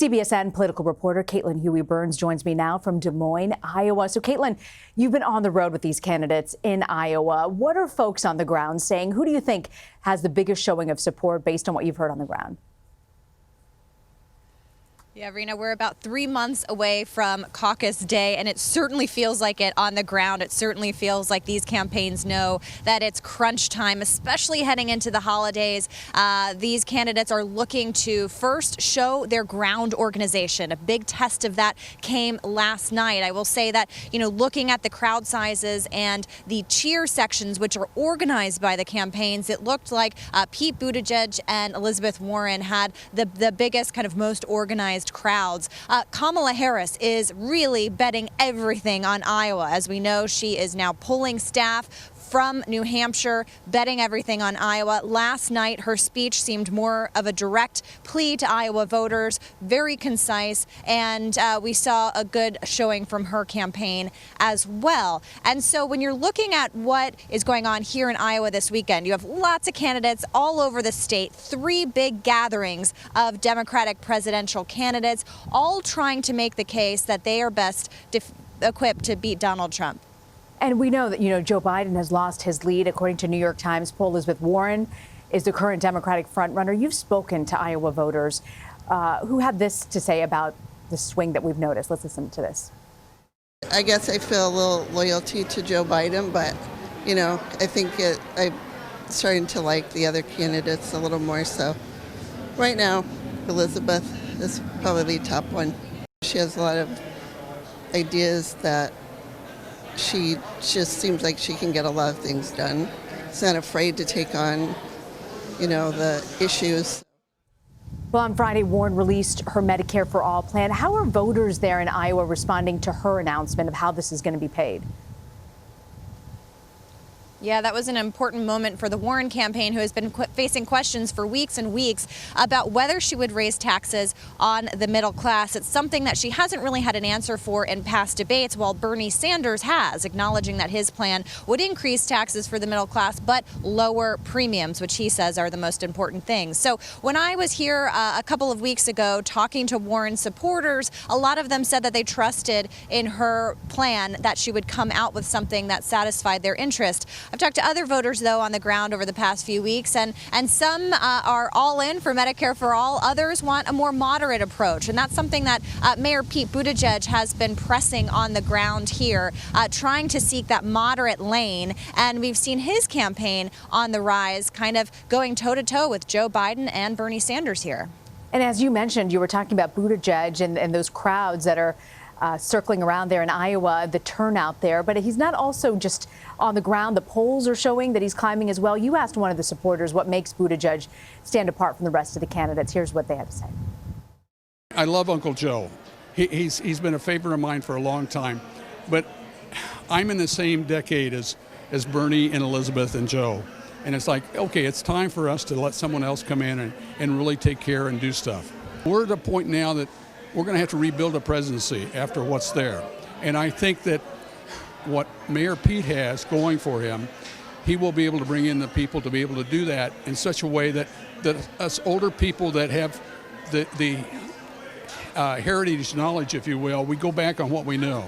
CBSN political reporter Caitlin Huey-Burns joins me now from Des Moines, Iowa. So, Caitlin, you've been on the road with these candidates in Iowa. What are folks on the ground saying? Who do you think has the biggest showing of support based on what you've heard on the ground? Yeah, Rena, we're about 3 months away from caucus day, and it certainly feels like it on the ground. It certainly feels like these campaigns know that it's crunch time, especially heading into the holidays. These candidates are looking to first show their ground organization. A big test of that came last night. I will say that, looking at the crowd sizes and the cheer sections, which are organized by the campaigns, it looked like Pete Buttigieg and Elizabeth Warren had the biggest, kind of most organized crowds. Kamala Harris is really betting everything on Iowa. As we know, she is now pulling staff from New Hampshire, betting everything on Iowa. Last night, her speech seemed more of a direct plea to Iowa voters, very concise, and we saw a good showing from her campaign as well. And so when you're looking at what is going on here in Iowa this weekend, you have lots of candidates all over the state, 3 big gatherings of Democratic presidential candidates, all trying to make the case that they are best equipped to beat Donald Trump. And we know that, Joe Biden has lost his lead. According to New York Times poll, Elizabeth Warren is the current Democratic frontrunner. You've spoken to Iowa voters who have this to say about the swing that we've noticed. Let's listen to this. I guess I feel a little loyalty to Joe Biden, but, I think I'm starting to like the other candidates a little more. So right now, Elizabeth is probably the top one. She has a lot of ideas that she just seems like she can get a lot of things done. She's not afraid to take on, the issues. Well, on Friday, Warren released her Medicare for All plan. How are voters there in Iowa responding to her announcement of how this is going to be paid? Yeah, that was an important moment for the Warren campaign, who has been facing questions for weeks and weeks about whether she would raise taxes on the middle class. It's something that she hasn't really had an answer for in past debates, while Bernie Sanders has, acknowledging that his plan would increase taxes for the middle class, but lower premiums, which he says are the most important things. So when I was here a couple of weeks ago talking to Warren supporters, a lot of them said that they trusted in her plan, that she would come out with something that satisfied their interest. I've talked to other voters, though, on the ground over the past few weeks, and some are all in for Medicare for All. Others want a more moderate approach, and that's something that Mayor Pete Buttigieg has been pressing on the ground here, trying to seek that moderate lane. And we've seen his campaign on the rise, kind of going toe-to-toe with Joe Biden and Bernie Sanders here. And as you mentioned, you were talking about Buttigieg and those crowds that are circling around there in Iowa, the turnout there. But he's not also just on the ground. The polls are showing that he's climbing as well. You asked one of the supporters what makes Buttigieg stand apart from the rest of the candidates. Here's what they had to say. I love Uncle Joe. He's been a favorite of mine for a long time. But I'm in the same decade as Bernie and Elizabeth and Joe. And it's like, okay, it's time for us to let someone else come in and really take care and do stuff. We're at a point now that we're going to have to rebuild a presidency after what's there. And I think that what Mayor Pete has going for him, he will be able to bring in the people to be able to do that in such a way that us older people that have the heritage knowledge, if you will, we go back on what we know.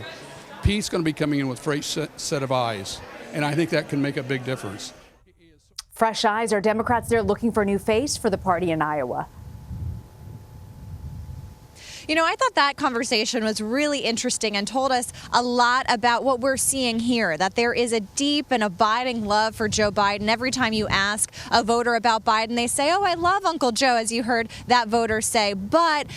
Pete's going to be coming in with a fresh set of eyes, and I think that can make a big difference. Fresh eyes. Are Democrats there looking for a new face for the party in Iowa? I thought that conversation was really interesting and told us a lot about what we're seeing here, that there is a deep and abiding love for Joe Biden. Every time you ask a voter about Biden, they say, oh, I love Uncle Joe, as you heard that voter say. But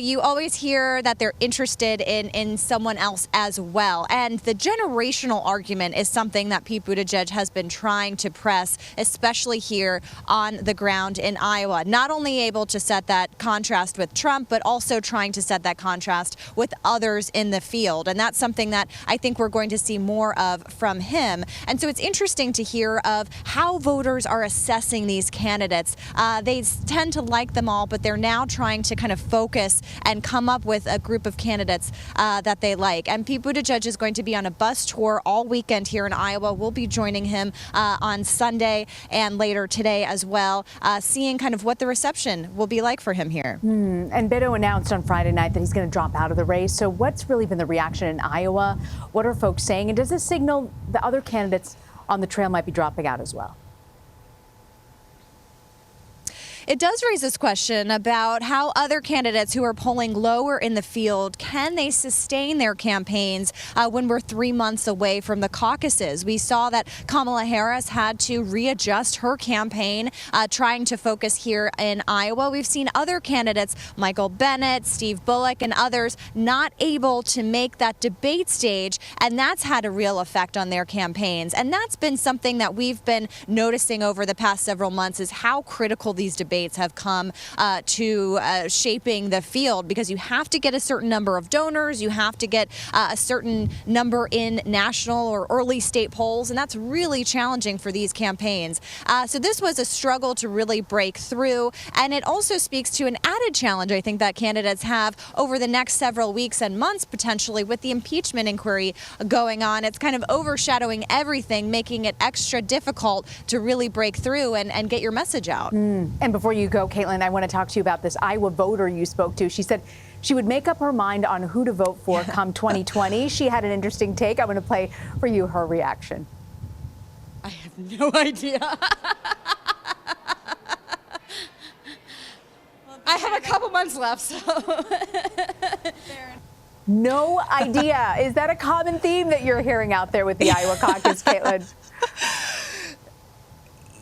you always hear that they're interested in someone else as well. And the generational argument is something that Pete Buttigieg has been trying to press, especially here on the ground in Iowa. Not only able to set that contrast with Trump, but also trying to set that contrast with others in the field. And that's something that I think we're going to see more of from him. And so it's interesting to hear of how voters are assessing these candidates. They tend to like them all, but they're now trying to kind of focus and come up with a group of candidates that they like. And Pete Buttigieg is going to be on a bus tour all weekend here in Iowa. We'll be joining him on Sunday and later today as well, seeing kind of what the reception will be like for him here. And Beto announced announced on Friday night that he's going to drop out of the race. So what's really been the reaction in Iowa? What are folks saying? And does this signal the other candidates on the trail might be dropping out as well? It does raise this question about how other candidates who are polling lower in the field, can they sustain their campaigns when we're 3 months away from the caucuses? We saw that Kamala Harris had to readjust her campaign, trying to focus here in Iowa. We've seen other candidates, Michael Bennet, Steve Bullock, and others, not able to make that debate stage, and that's had a real effect on their campaigns. And that's been something that we've been noticing over the past several months, is how critical these debates have come to shaping the field, because you have to get a certain number of donors, you have to get a certain number in national or early state polls, and that's really challenging for these campaigns. So this was a struggle to really break through, and it also speaks to an added challenge I think that candidates have over the next several weeks and months, potentially, with the impeachment inquiry going on. It's kind of overshadowing everything, making it extra difficult to really break through and get your message out. And before you go, Caitlin, I want to talk to you about this Iowa voter you spoke to. She said she would make up her mind on who to vote for come 2020. She had an interesting take. I'm going to play for you her reaction. I have no idea. I have a couple months left, so. No idea. Is that a common theme that you're hearing out there with the Iowa Caucus, Caitlin?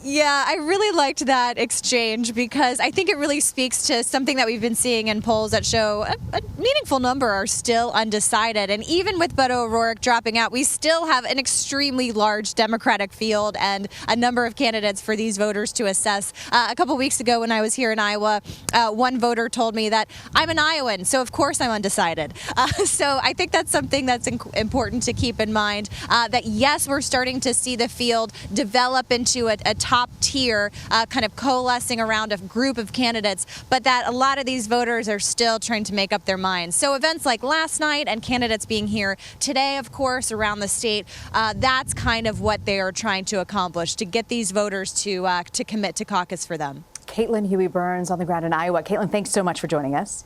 Yeah, I really liked that exchange, because I think it really speaks to something that we've been seeing in polls that show a meaningful number are still undecided. And even with Beto O'Rourke dropping out, we still have an extremely large Democratic field and a number of candidates for these voters to assess. A couple weeks ago when I was here in Iowa, one voter told me that I'm an Iowan, so of course I'm undecided. So I think that's something that's important to keep in mind, that yes, we're starting to see the field develop into a top tier, kind of coalescing around a group of candidates, but that a lot of these voters are still trying to make up their minds. So events like last night and candidates being here today, of course, around the state, that's kind of what they are trying to accomplish, to get these voters to commit to caucus for them. Caitlin Huey-Burns on the ground in Iowa. Caitlin, thanks so much for joining us.